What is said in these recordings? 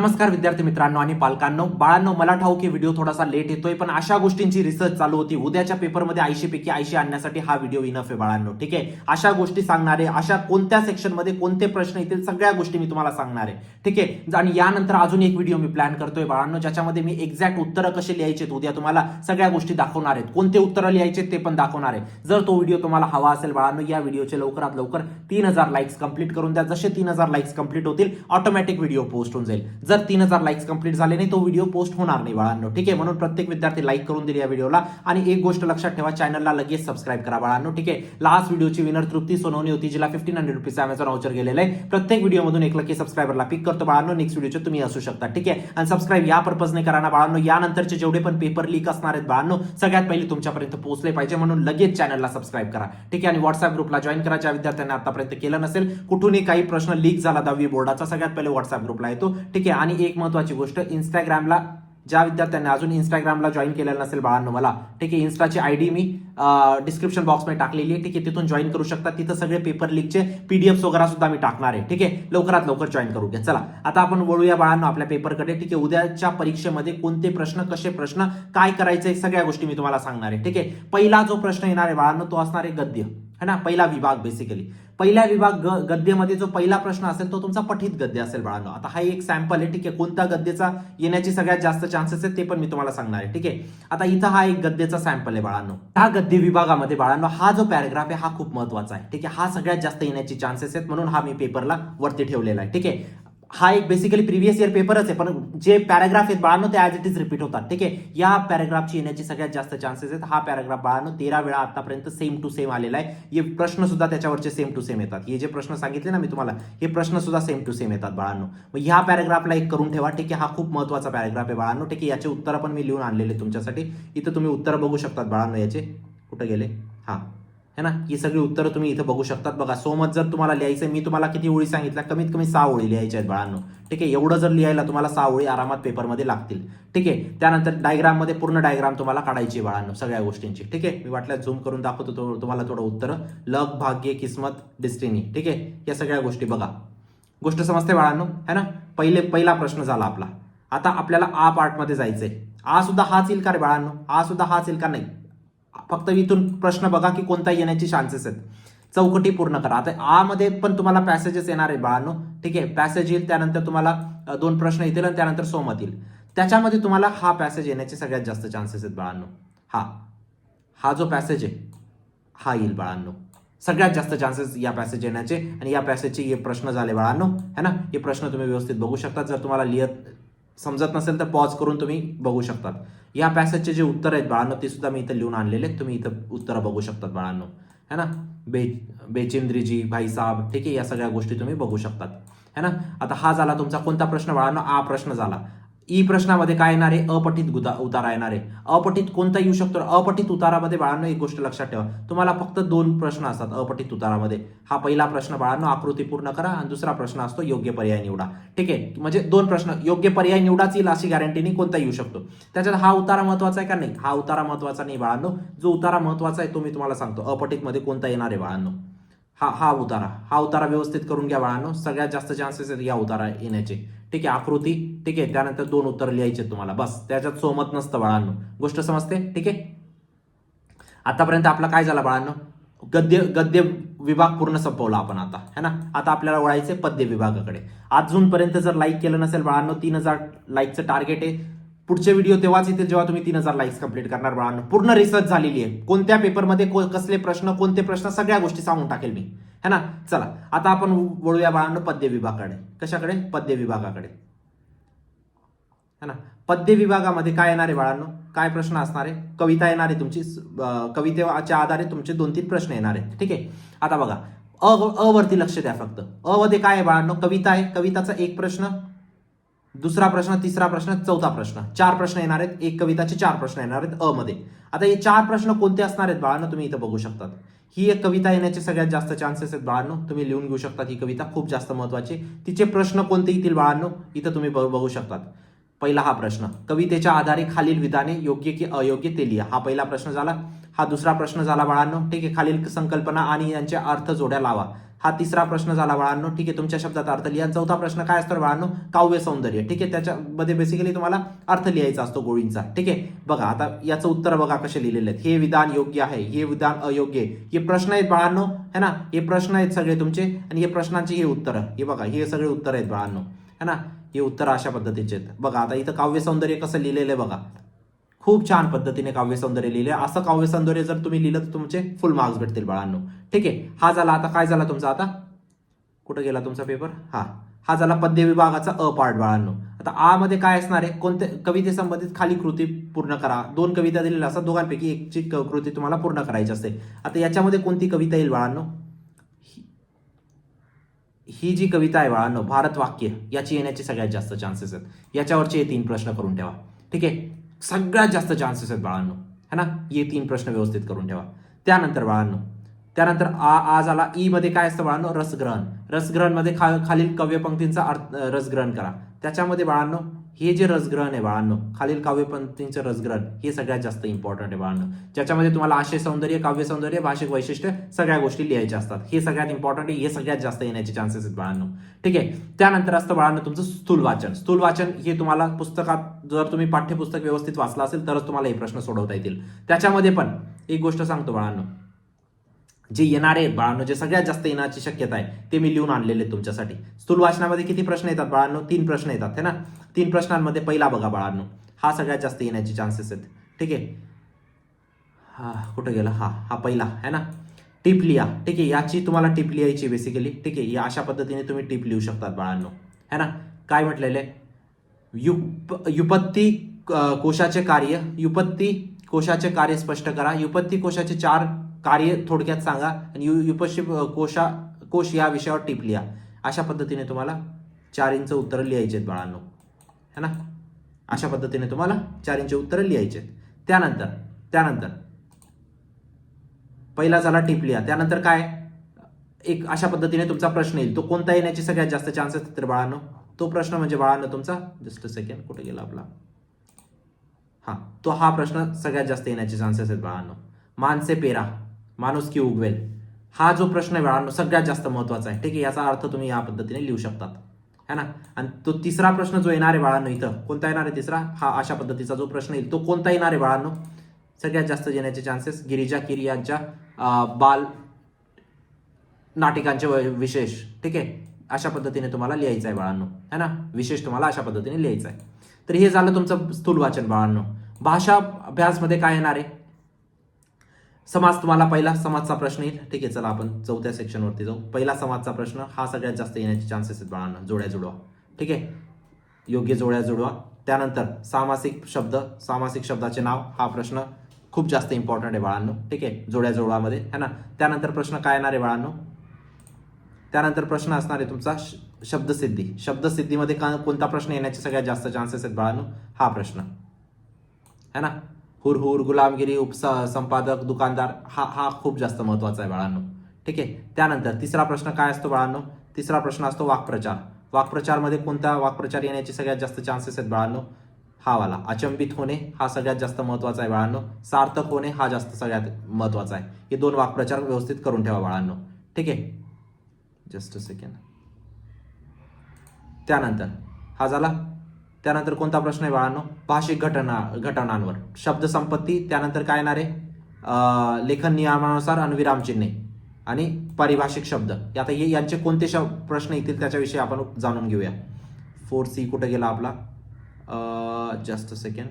नमस्कार विद्यार्थी मित्रांनो आणि पालकांनो, बाळांनो, मला ठाऊक आहे व्हिडिओ थोडासा लेट येतोय, पण अशा गोष्टींची रिसर्च चालू होती. उद्याच्या पेपरमध्ये 80 पैकी 80 आणण्यासाठी हा व्हिडिओ इनफ आहे बाळांनो. ठीक आहे, अशा गोष्टी सांगणारे, अशा कोणत्या सेक्शन मध्ये कोणते प्रश्न येतील सगळ्या गोष्टी मी तुम्हाला सांगणार आहे. ठीक आहे, आणि यानंतर अजून एक व्हिडिओ मी प्लॅन करतोय बाळांनो, ज्याच्यामध्ये मी एक्झॅक्ट उत्तरं कशी लिहायचे उद्या तुम्हाला सगळ्या गोष्टी दाखवणार आहेत. कोणते उत्तरं लिहायचे ते पण दाखवणार आहे. जर तो व्हिडिओ तुम्हाला हवा असेल बाळांनो, या व्हिडिओचे लवकरात लवकर 3000 लाईक्स कंप्लीट करून द्या. जसे 3000 लाईक्स कंप्लीट होतील ऑटोमॅटिक व्हिडिओ पोस्ट होऊन जाईल. जर 3000 लाईक्स कंप्लीट झाले नाही तो व्हिडिओ पोस्ट होणार नाही बाळांनो. ठीक आहे, म्हणून प्रत्येक विद्यार्थी लाईक करून दिली या व्हिडिओला. आणि एक गोष्ट लक्षात ठेवा, चॅनलला लगेच सबस्क्राईब करा बाळांनो. ठीक आहे, लास्ट व्हिडिओची विनर तृप्ती सोनवणी होती, जिला 1500 रुपीज अमेझॉन व्हाउचर गेलेलं आहे. प्रत्येक व्हिडिओ मधून एक लकी सबस्क्रायबरला पिक करतो बाळांनो. नेक्स्ट व्हिडिओचे तुम्ही असू शकता. ठीक आहे, आणि सबस्क्राईब या पर्पजने करा ना बाळांनो, यानंतरचे जेवढे पण पेपर लीक असणार आहेत बाळांनो, सगळ्यात पहिले तुमच्यापर्यंत पोहोचले पाहिजे, म्हणून लगेच चॅनलला सबस्क्राईब करा. ठीक आहे, आणि व्हॉट्सअप ग्रुपला जॉईन करा. ज्या विद्यार्थ्यांनी आतापर्यंत केलं नसेल, कुठूनही काही प्रश्न लीक झाला 10वी बोर्डाचा, सगळ्यात पहिले व्हॉट्सअप ग्रुपला येतो. ठीक आहे, आणि एक महत्वाची गोष्ट, इंस्टाग्रामला ज्या विद्यार्थ्यांनी अजून इंस्टाग्रामला जॉईन केलेलं नसेल बाळांनो, मला ठीक आहे, इंस्टाची आयडी मी डिस्क्रिप्शन बॉक्समध्ये टाकलेली आहे. ठीक आहे, तिथून जॉईन करू शकता. तिथं सगळे पेपर लीकचे पीडीएफ वगैरे सुद्धा मी टाकणार आहे. ठीक आहे, लवकरात लवकर जॉईन करू घ्या. चला आता आपण वळूया बाळांनो आपल्या पेपरकडे. ठीक आहे, उद्याच्या परीक्षेमध्ये कोणते प्रश्न, कसे प्रश्न, काय करायचे, सगळ्या गोष्टी मी तुम्हाला सांगणार आहे. ठीक आहे, पहिला जो प्रश्न येणार आहे बाळांनो तो असणार आहे गद्य, है ना, पहिला विभाग. बेसिकली पहिल्या विभाग गद्यमध्ये जो पहिला प्रश्न असेल तो तुमचा पठित गद्य असेल बाळांनो. आता हा एक सॅम्पल आहे. ठीक आहे, कोणत्या गद्याचा येण्याची सगळ्यात जास्त चान्सेस आहेत ते पण मी तुम्हाला सांगणार आहे. ठीक आहे, आता इथं हा एक गद्याचा सॅम्पल आहे बाळांनो. हा गद्य विभागामध्ये बाळांनो हा जो पॅराग्राफ आहे हा खूप महत्वाचा आहे. ठीक आहे, हा सगळ्यात जास्त येण्याची चान्सेस आहेत, म्हणून हा मी पेपरला वरती ठेवलेला आहे. ठीक आहे, हा एक बेसिकली प्रिव्हियस इयर पेपरच आहे, पण जे पॅराग्राफ आहेत बाळांनो ते ऍज इट इज रिपीट होतात. ठीक आहे, या पॅराग्राफची येण्याची सगळ्यात जास्त चान्सेस आहेत. हा पॅराग्राफ बाळांनो 13 वेळा आतापर्यंत सेम टू सेम आलेला आहे. हे प्रश्न सुद्धा त्याच्यावरचे सेम टू सेम येतात. हे जे प्रश्न सांगितले ना मी तुम्हाला, हे प्रश्न सुद्धा सेम टू सेम येतात बाळांनो. मग ह्या पॅराग्राफला एक करून ठेवा. ठीक आहे, हा खूप महत्वाचा पॅराग्राफ आहे बाळांनो. ठीक आहे, याचे उत्तर पण मी लिहून आणलेले तुमच्यासाठी. इथं तुम्ही उत्तर बघू शकतात बाळांनो. याचे कुठे गेले, हा है ना, ही सगळी उत्तरं तुम्ही इथं बघू शकतात. बघा, सो मच जर तुम्हाला लिहायचं, मी तुम्हाला किती ओळी सांगितल्या, कमीत कमी 6 ओळी लिहायच्या आहेत बाळांनो. ठीक आहे, एवढं जर लिहायला तुम्हाला 6 ओळी आरामात पेपरमध्ये लागतील. ठीक आहे, त्यानंतर डायग्राम मध्ये पूर्ण डायग्राम तुम्हाला काढायची आहे बाळांनो सगळ्या गोष्टींची. ठीक आहे, मी वाटल्यास झूम करून दाखवतो तुम्हाला थोडं उत्तर. लक, भाग्य, किस्मत, डिस्टिनी. ठीक आहे, या सगळ्या गोष्टी बघा. गोष्ट समजते बाळांनो, है ना. पहिला प्रश्न झाला आपला. आता आपल्याला आ पार्ट मध्ये जायचंय. आ सुद्धा हाच येईल का रे बाळांनो? आ सुद्धा हाच येईल का? नाही, फक्त इथून प्रश्न बघा की कोणता येण्याची चान्सेस आहेत. चौकटी पूर्ण करा. आता आ मध्ये पण तुम्हाला पॅसेजेस येणार आहे बाळांनो. ठीक आहे, पॅसेज येईल, त्यानंतर तुम्हाला 2 प्रश्न येतील आणि त्यानंतर सोमत येईल. त्याच्यामध्ये तुम्हाला हा पॅसेज येण्याचे सगळ्यात जास्त चान्सेस आहेत बाळांनो. हा जो पॅसेज आहे हा येईल बाळांनो. सगळ्यात जास्त चान्सेस या पॅसेज येण्याचे, आणि या पॅसेजचे हे प्रश्न झाले बाळांनो, है ना. हे प्रश्न तुम्ही व्यवस्थित बघू शकता. जर तुम्हाला लिहत समजत नसेल तर पॉज करून तुम्ही बघू शकतात. या पॅसेजचे जे उत्तर आहेत बाळांनो ते सुद्धा मी इथं लिहून आणलेले आहेत. तुम्ही इथं उत्तरं बघू शकतात बाळांनो, है ना. बेचिंद्रीजी, भाई साहब. ठीक आहे, या सगळ्या गोष्टी तुम्ही बघू शकतात, है ना. आता हा झाला तुमचा कोणता प्रश्न बाळांनो? आ प्रश्न झाला. ई प्रश्नामध्ये काय येणार आहे? अपठित उतारा येणार आहे. अपठित कोणता येऊ शकतो? अपठित उतारामध्ये बाळांनो एक गोष्ट लक्षात ठेवा, तुम्हाला फक्त 2 प्रश्न असतात अपठित उतारामध्ये. हा पहिला प्रश्न बाळांनो आकृती पूर्ण करा, आणि दुसरा प्रश्न असतो योग्य पर्याय निवडा. ठीक आहे, म्हणजे 2 प्रश्न, योग्य पर्याय निवडाच येईल अशी गॅरंटी नाही, कोणता येऊ शकतो. त्याच्यात हा उतारा महत्वाचा आहे का? नाही, हा उतारा महत्वाचा नाही बाळांनो. जो उतारा महत्वाचा आहे तो मी तुम्हाला सांगतो. अपठित मध्ये कोणता येणार आहे बाळांनो? हा उतारा व्यवस्थित करून घ्या बाळांनो. सगळ्यात जास्त चान्सेस आहेत या उतारा येण्याचे. ठीक आहे, आकृती. ठीक आहे, त्यानंतर 2 उत्तर लिहायचे तुम्हाला, बस. त्याच्यात सोमत नसतं बाळांनो. गोष्ट समजते? ठीक आहे, आतापर्यंत आपला काय झाला बाळांनो? गद्य विभाग पूर्ण संपवला आपण आता, है ना. आता आपल्याला वळायचे पद्य विभागाकडे. अजूनपर्यंत जर लाईक केलं नसेल बाळांनो, 3000 लाईकचं टार्गेट आहे. पुढचे व्हिडिओ तेव्हाच येतील जेव्हा तुम्ही 3000 लाईक्स कंप्लीट करणार बाळांनो. पूर्ण रिसर्च झालेली आहे, कोणत्या पेपरमध्ये कसले प्रश्न, कोणते प्रश्न, सगळ्या गोष्टी सांगून टाकेल मी, है ना. चला आता आपण वळूया बाळांनो पद्य विभागाकडे. कशाकडे? पद्य विभागाकडे, है ना. पद्य विभागामध्ये काय येणार आहे बाळांनो? काय प्रश्न असणार आहे? कविता येणार आहे तुमची. कवितेच्या आधारे तुमचे 2-3 प्रश्न येणार आहेत. ठीक आहे, आता बघा, अ वरती लक्ष द्या फक्त. अ मध्ये काय आहे बाळांनो? कविता आहे. कविताचा 1 प्रश्न, दुसरा प्रश्न, तिसरा प्रश्न, चौथा प्रश्न. 4 प्रश्न येणार आहेत. एक कविताचे 4 प्रश्न येणार आहेत अ मध्ये. आता हे 4 प्रश्न कोणते असणार आहेत बाळांनो? तुम्ही इथं बघू शकतात. ही एक कविता येण्याचे सगळ्यात जास्त चान्सेस आहेत बाळांनो. तुम्ही लिहून घेऊ शकतात. ही कविता खूप जास्त महत्वाची. तिचे प्रश्न कोणते येतील बाळांनो? इथं तुम्ही बघू शकतात. पहिला हा प्रश्न, कवितेच्या आधारे खालील विधाने योग्य की अयोग्य ते लिहा. हा पहिला प्रश्न झाला. हा दुसरा प्रश्न झाला बाळांनो. ठीक आहे, खालील संकल्पना आणि यांचे अर्थ जोड्या लावा. हा तिसरा प्रश्न झाला बाळांनो. ठीक आहे, तुमच्या शब्दात अर्थ लिहा. चौथा प्रश्न काय असतो बाळांनो, काव्य सौंदर्य. ठीक आहे, त्याच्यामध्ये बेसिकली तुम्हाला अर्थ लिहायचा असतो गोळींचा. ठीक आहे, बघा आता याचं उत्तर बघा कसे लिहिलेले आहेत. हे विधान योग्य आहे, हे विधान अयोग्य आहे. हे प्रश्न आहेत बाळांनो, है ना, हे प्रश्न आहेत सगळे तुमचे आणि हे प्रश्नांचे हे उत्तर. हे बघा हे सगळे उत्तर आहेत बाळांनो, है ना, हे उत्तर अशा पद्धतीचे आहेत. बघा आता इथं काव्य सौंदर्य कसं लिहिलेलं आहे बघा, खूप छान पद्धतीने काव्य सौंदर्य लिहिले. असं काव्य सौंदर्य जर तुम्ही लिहिलं तर तुमचे फुल मार्क्स भेटतील बाळांनो. ठीक आहे, हा झाला. आता काय झाला तुमचा, आता कुठं गेला तुमचा पेपर, हा झाला पद्य विभागाचा अ पार्ट बाळांनो. आता आ मध्ये काय असणार आहे, कोणत्या कविते संबंधित खाली कृती पूर्ण करा. 2 कविता दिलेल्या असतात, दोघांपैकी एकची कृती तुम्हाला पूर्ण करायची असते. आता याच्यामध्ये कोणती कविता येईल बाळांनो, ही जी कविता आहे बाळांनो, भारत वाक्य, याची येण्याचे सगळ्यात जास्त चान्सेस आहेत. याच्यावरचे 3 प्रश्न करून ठेवा. ठीक आहे, सगळ्यात जास्त चान्सेस आहेत बाळांनो, है ना, हे 3 प्रश्न व्यवस्थित करून ठेवा. त्यानंतर बाळांनो, त्यानंतर आ झाला. ई मध्ये काय असतं बाळांनो, रसग्रहण. रसग्रहण मध्ये खालील काव्यपंक्तींचा रसग्रहण करा. त्याच्यामध्ये बाळांनो हे जे रसग्रहण आहे बाळांनो, खालील काव्यपंक्तींचं रसग्रहण, हे सगळ्यात जास्त इम्पॉर्टंट आहे बाळांनो. ज्याच्यामध्ये तुम्हाला आशय सौंदर्य, काव्य सौंदर्य, भाषिक वैशिष्ट्य सगळ्या गोष्टी लिहायच्या असतात. हे सगळ्यात इम्पॉर्टंट आहे, हे सगळ्यात जास्त येण्याचे चान्सेस आहेत बाळांनो. ठीक आहे, त्यानंतर असतं बाळांनो तुमचं स्थूल वाचन. स्थूल वाचन हे तुम्हाला पुस्तकात, जर तुम्ही पाठ्यपुस्तक व्यवस्थित वाचलं असेल तरच तुम्हाला हे प्रश्न सोडवता येतील. त्याच्यामध्ये पण एक गोष्ट सांगतो बाळांनो, जे येणारे आहेत बाळांनो, जे सगळ्यात जास्त येण्याची शक्यता आहे ते मी लिहून आणलेले आहेत तुमच्यासाठी. स्थूल वाचनामध्ये किती प्रश्न येतात बाळांनो, 3 प्रश्न येतात, है ना. 3 प्रश्नांमध्ये पहिला बघा बाळांनो, हा सगळ्यात जास्त येण्याचे चान्सेस आहेत. ठीक आहे, हा कुठं गेला, हा पहिला है ना, टिप लिहा. ठीक आहे, याची तुम्हाला टिप लिहायची बेसिकली. ठीक आहे, या अशा पद्धतीने तुम्ही टिप लिहू शकतात बाळांनो, है ना. काय म्हटलेलं आहे, युपत्ती कोशाचे कार्य, युपत्ती कोशाचे कार्य स्पष्ट करा. युपत्ती कोशाचे 4 कार्य थोडक्यात सांगा आणि युपशी कोश या विषयावर टिप लिहा. अशा पद्धतीने तुम्हाला 4 उत्तर लिहायचे आहेत बाळांनो, है ना. अशा पद्धतीने तुम्हाला 4 उत्तर लिहायचे आहेत. त्यानंतर पहिला झाला टिप लिहा. त्यानंतर काय, एक अशा पद्धतीने तुमचा प्रश्न येईल. तो कोणता येण्याची सगळ्यात जास्त चान्सेस आहेत तर बाळांनो, तो प्रश्न म्हणजे बाळांनो तुमचा, जस्ट सेकंड, कुठे गेला आपला, तो हा प्रश्न सगळ्यात जास्त येण्याचे चान्सेस आहेत बाळांनो. मानसे पेरा, माणूस की उगवेल, हा जो प्रश्न आहे बाळांनो सगळ्यात जास्त महत्वाचा आहे. ठीक आहे, याचा अर्थ तुम्ही या पद्धतीने लिहू शकतात, है ना. आणि तो तिसरा प्रश्न जो येणार आहे बाळांनो, इथं कोणता येणार आहे तिसरा, हा अशा पद्धतीचा जो प्रश्न येईल तो कोणता येणार आहे बाळांनो, सगळ्यात जास्त येण्याचे चान्सेस गिरिजा किरी यांच्या बाल नाटिकांचे विशेष. ठीक आहे, अशा पद्धतीने तुम्हाला लिहायचं आहे बाळांनो, है ना, विशेष तुम्हाला अशा पद्धतीने लिहायचं आहे. तर हे झालं तुमचं स्थूल वाचन बाळांनो. भाषा अभ्यासमध्ये काय येणार आहे, समाज, तुम्हाला पहिला समाजचा प्रश्न येईल. ठीक आहे, चला आपण चौथ्या सेक्शनवरती जाऊ. पहिला समाजचा प्रश्न हा सगळ्यात जास्त येण्याचे चान्सेस आहेत बाळांनो, जोड्या जुळवा. ठीक आहे, योग्य जोड्या जुळवा. त्यानंतर सामासिक शब्द, सामासिक शब्दाचे नाव, हा प्रश्न खूप जास्त इम्पॉर्टंट आहे बाळांनो. ठीक आहे, जोड्या जुळवामध्ये, है ना. त्यानंतर प्रश्न काय येणार आहे बाळांनो, त्यानंतर प्रश्न असणार आहे तुमचा शब्दसिद्धी. शब्दसिद्धीमध्ये कोणता प्रश्न येण्याचे सगळ्यात जास्त चान्सेस आहेत बाळांनो, हा प्रश्न, है ना. हुरहुर, गुलामगिरी, संपादक, दुकानदार, हा खूप जास्त महत्वाचा आहे बाळांनो. ठीक आहे, त्यानंतर तिसरा प्रश्न काय असतो बाळांनो, तिसरा प्रश्न असतो वाक्प्रचार. वाक्प्रचारमध्ये कोणता वाक्प्रचार येण्याचे सगळ्यात जास्त चान्सेस आहेत बाळांनो, हा वाला. अचंबित होणे हा सगळ्यात जास्त महत्वाचा आहे बाळांनो. सार्थक होणे हा जास्त सगळ्यात महत्वाचा आहे. हे 2 वाक्प्रचार व्यवस्थित करून ठेवा बाळांनो. ठीक आहे, जस्ट अ सेकंड. त्यानंतर हा झाला. त्यानंतर कोणता प्रश्न आहे बाळांनो, भाषिक घटनांवर, शब्दसंपत्ती. त्यानंतर काय येणार आहे, लेखन नियमानुसार आणि विरामचिन्हे आणि पारिभाषिक शब्द. आता हे यांचे कोणते प्रश्न येतील त्याच्याविषयी आपण जाणून घेऊया. 4C कुठे गेला आपला, जस्ट अ सेकंड.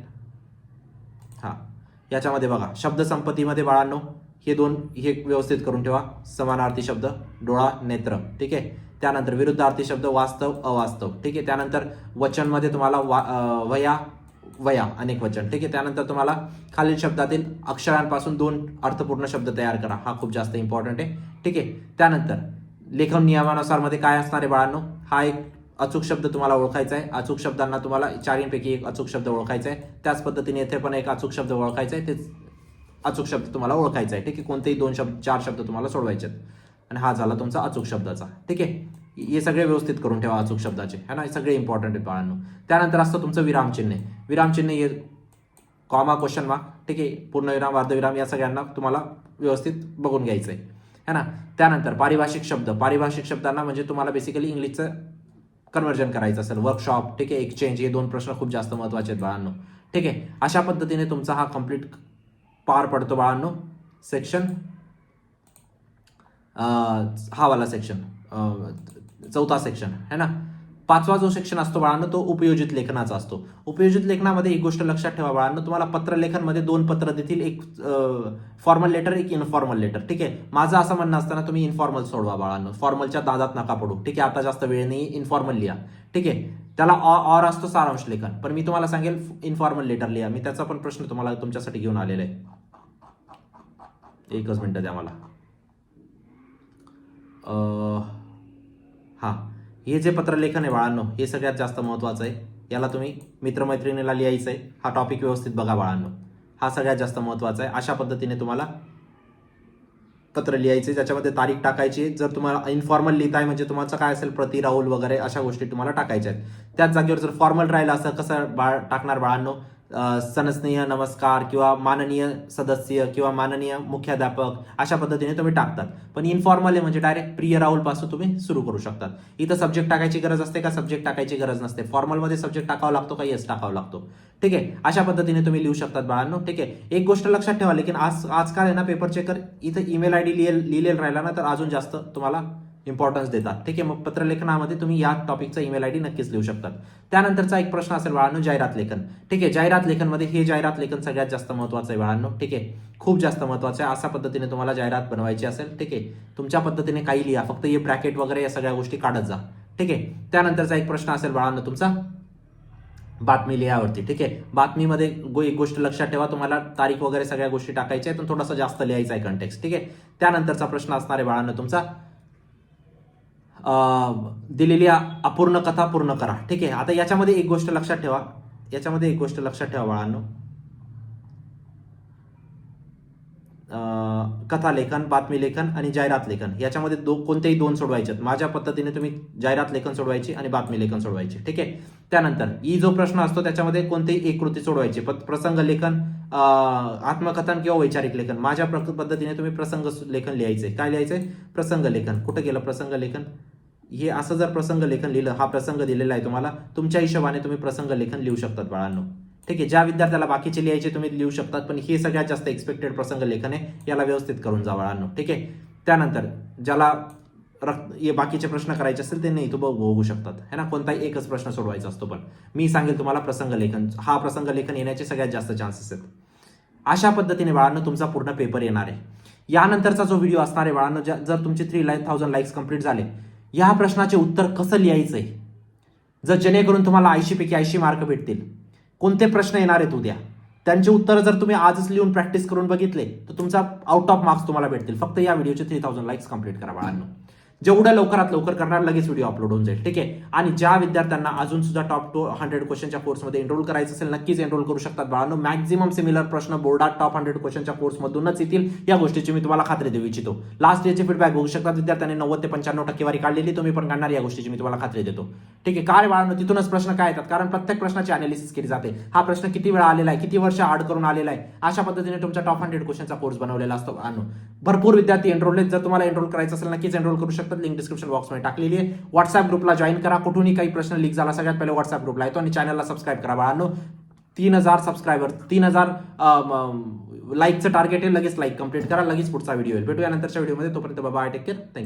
याच्यामध्ये बघा शब्दसंपत्तीमध्ये बाळांनो हे 2 हे व्यवस्थित करून ठेवा. समानार्थी शब्द, डोळा, नेत्र. ठीक आहे, त्यानंतर विरुद्धार्थी शब्द, वास्तव, अवास्तव. ठीक आहे, त्यानंतर वचनमध्ये तुम्हाला वया अनेक वचन. ठीक आहे, त्यानंतर तुम्हाला खालील शब्दातील अक्षरांपासून 2 अर्थपूर्ण शब्द तयार करा, हा खूप जास्त इम्पॉर्टंट आहे. ठीक आहे, त्यानंतर लेखन नियमानुसार मध्ये काय असणार आहे बाळांनो, हा एक अचूक शब्द तुम्हाला ओळखायचा आहे. अचूक शब्दांना तुम्हाला 4पैकी एक अचूक शब्द ओळखायचा आहे. त्याच पद्धतीने येथे पण एक अचूक शब्द ओळखायचा आहे, तेच अचूक शब्द तुम्हाला ओळखायचा आहे. ठीक आहे, कोणतेही 4 शब्द तुम्हाला सोडवायचे आहेत. आणि हा झाला तुमचा अचूक शब्दाचा. ठीक आहे, हे सगळे व्यवस्थित करून ठेवा अचूक शब्दाचे, है ना. हे सगळे इम्पॉर्टंट आहेत बाळांनो. त्यानंतर असतं तुमचं विरामचिन्ह. विरामचिन्ह हे कॉमा, क्वेश्चन मार्क. ठीक आहे, पूर्णविराम, अर्धविराम या सगळ्यांना तुम्हाला व्यवस्थित बघून घ्यायचं आहे, है ना. त्यानंतर पारिभाषिक शब्दांना म्हणजे तुम्हाला बेसिकली इंग्लिशचं कन्व्हर्जन करायचं असेल, वर्कशॉप, ठीक आहे, एक्सचेंज, हे 2 प्रश्न खूप जास्त महत्त्वाचे आहेत बाळांनो. ठीक आहे, अशा पद्धतीने तुमचा हा कंप्लीट पार पडतो बाळांनो सेक्शन, हा वाला सेक्शन, चौथा सेक्शन है ना. 5वा जो सेक्शन असतो बाळांनो तो उपयोजित लेखनाचा असतो. उपयोजित लेखनामध्ये एक गोष्ट लक्षात ठेवा बाळांनो, तुम्हाला पत्रलेखनमध्ये 2 पत्र देतील, एक फॉर्मल लेटर, एक इनफॉर्मल लेटर. ठीक आहे, माझं असं म्हणणं असताना तुम्ही इनफॉर्मल सोडवा बाळांनो, फॉर्मलच्या दादात नका पडू. ठीक आहे, आता जास्त वेळ नाही, इनफॉर्मल लिहा. ठीक आहे, त्याला ऑर असतो सारांश लेखन, पण मी तुम्हाला सांगेल इनफॉर्मल लेटर लिहा. मी त्याचा पण प्रश्न तुम्हाला तुमच्यासाठी घेऊन आलेला आहे. एकच मिनिट द्या मला. हां, हे जे पत्रलेखन आहे बाळांनो हे सगळ्यात जास्त महत्त्वाचं आहे. याला तुम्ही मित्रमैत्रिणीला लिहायचं आहे. हा टॉपिक व्यवस्थित बघा बाळांनो, हा सगळ्यात जास्त महत्त्वाचा आहे. अशा पद्धतीने तुम्हाला पत्र लिहायचे, ज्याच्यामध्ये तारीख टाकायची. जर तुम्हाला इनफॉर्मल लिहिताय म्हणजे तुमचं काय असेल, प्रति राहुल वगैरे अशा गोष्टी तुम्हाला टाकायच्या आहेत. त्याच जागेवर जर फॉर्मल राहिलं असं कसं टाकणार बाळांनो, सनसनीय नमस्कार किंवा माननीय सदस्य किंवा माननीय मुख्याध्यापक अशा पद्धतीने तुम्ही टाकतात. पण इनफॉर्मल आहे म्हणजे डायरेक्ट प्रिय राहुल पासून तुम्ही सुरू करू शकतात. इथं सब्जेक्ट टाकायची गरज असते का? सब्जेक्ट टाकायची गरज नसते. फॉर्मलमध्ये सब्जेक्ट टाकावा लागतो का? येस टाकावा लागतो. ठीक आहे, अशा पद्धतीने तुम्ही लिहू शकतात बाळांनो. ठीक आहे, एक गोष्ट लक्षात ठेवा, लेकिन आजकाल आहे ना पेपर चेकर इथं ईमेल आयडी लिहिलेला राहिला ना तर अजून जास्त तुम्हाला इम्पॉर्टन्स देतात. ठीक आहे, मग पत्रलेखनामध्ये तुम्ही या टॉपिकचा ईमेल आयडी नक्कीच लिहू शकतात. त्यानंतरचा एक प्रश्न असेल बाळांनो जाहिरात लेखन. ठीक आहे, जाहिरात लेखनमध्ये हे जाहिरात लेखन सगळ्यात जास्त महत्त्वाचं आहे बाळांनो. ठीक आहे, खूप जास्त महत्त्वाचं आहे. अशा पद्धतीने तुम्हाला जाहिरात बनवायची असेल, ठीक आहे, तुमच्या पद्धतीने काही लिहा, फक्त हे ब्रॅकेट वगैरे या सगळ्या गोष्टी काढत जा. ठीक आहे, त्यानंतरचा एक प्रश्न असेल बाळांनो तुमचा बातमी लिहावरती. ठीक आहे, बातमीमध्ये एक गोष्ट लक्षात ठेवा, तुम्हाला तारीख वगैरे सगळ्या गोष्टी टाकायच्या आहेत, पण थोडासा जास्त लिहायचा आहे कंटेक्स्ट. ठीक आहे, त्यानंतरचा प्रश्न असणार आहे बाळांनो तुमचा दिलेली अपूर्ण कथा पूर्ण करा. ठीक आहे, आता याच्यामध्ये एक गोष्ट लक्षात ठेवा, बाळांनो, कथा लेखन, बातमी लेखन आणि जाहिरात लेखन याच्यामध्ये कोणतेही 2 सोडवायचे. माझ्या पद्धतीने तुम्ही जाहिरात लेखन सोडवायची आणि बातमी लेखन सोडवायची. ठीक आहे, त्यानंतर ही जो प्रश्न असतो त्याच्यामध्ये कोणतेही एक कृती सोडवायची. प्रसंग लेखन, आत्मकथन किंवा वैचारिक लेखन. माझ्या पद्धतीने तुम्ही प्रसंग लेखन लिहायचंय. काय लिहायचंय? प्रसंग लेखन. कुठं गेलं प्रसंग लेखन? हे असं जर प्रसंग लेखन लिहिलं, हा प्रसंग दिलेला आहे तुम्हाला, तुमच्या हिशोबाने तुम्ही प्रसंग लेखन लिहू शकतात बाळांनो. ठीक आहे, ज्या विद्यार्थ्याला बाकीचे लिहायचे तुम्ही लिहू शकतात, पण हे सगळ्यात जास्त एक्सपेक्टेड प्रसंग लेखन आहे, याला व्यवस्थित करून जा बाळांनो. ठीक आहे, त्यानंतर ज्याला बाकीचे प्रश्न करायचे असेल ते नाही तो बघू शकतात है ना. कोणताही एकच प्रश्न सोडवायचा असतो, पण मी सांगेल तुम्हाला प्रसंग लेखन, हा प्रसंग लेखन येण्याचे सगळ्यात जास्त चान्सेस आहेत. अशा पद्धतीने बाळांनो तुमचा पूर्ण पेपर येणार आहे. यानंतरचा जो व्हिडिओ असणार आहे बाळांनो, जर तुमचे 3,000 लाईक्स कंप्लीट झाले, या प्रश्नाचे उत्तर कसं लिहायचंय, जर जेणेकरून तुम्हाला 80 पैकी 80 मार्क भेटतील, कोणते प्रश्न येणार आहेत उद्या, त्यांचे उत्तर जर तुम्ही आजच लिहून प्रॅक्टिस करून बघितले तर तुमचा आउट ऑफ मार्क्स तुम्हाला भेटतील. फक्त या व्हिडिओचे 3,000 लाईक्स कंप्लीट करा बाळांनो. जेवढ्या लवकरात लवकर करणार लगेच व्हिडिओ अपलोड होऊन जाईल. ठीक आहे, आणि ज्या विद्यार्थ्यांना अजून सुद्धा टॉप 100 क्वेश्चनच्या कोर्समध्ये एनरोल करायचं असेल नक्कीच एनरोल करू शकतात बाळांनो. मॅक्झिमम सिमिलर प्रश्न बोर्डात टॉप 100 क्वेश्चनच्या कोर्समधूनच येतील, या गोष्टीची मी तुम्हाला खात्री देऊ इच्छितो. लास्ट इयरचे फीडबॅक बघू शकतात, विद्यार्थ्यांनी 90 ते 95% टक्केवारी काढलेली, तुम्ही पण काढणार, या गोष्टीची मी तुम्हाला खात्री देतो. ठीक आहे, काय बाळांनो तिथूनच प्रश्न काय येतात, कारण प्रत्येक प्रश्नाची अनालिसिस केली जाते. हा प्रश्न किती वेळा आलेला आहे, किती वर्ष आड करून आलेला आहे, अशा पद्धतीने तुमचा टॉप 100 क्वेश्चनचा कोर्स बनवलेला असतो बाळांनो. भरपूर विद्यार्थी एनरोल आहेत, जर तुम्हाला एनरोल करायचं असेल नक्कीच एनरोल करू शकतात. लिंक डिस्क्रिप्शन बॉक्समध्ये टाकलेली आहे. व्हॉट्सअप ग्रुपला जॉईन करा. कुठूनही काही प्रश्न लीक झाला सगळ्यात पहिले व्हॉट्सअप ग्रुपला येतो, आणि चॅनलला सबस्क्राईब करा बाळांनो. 3,000 सबस्क्रायबर, 3,000 लाईकचं टार्गेट आहे, लगेच लाईक कंप्लीट करा, लगेच पुढचा व्हिडिओ येईल. भेटूया नंतरच्या व्हिडिओमध्ये, तोपर्यंत बाय, टेक केअर, थँक्यू.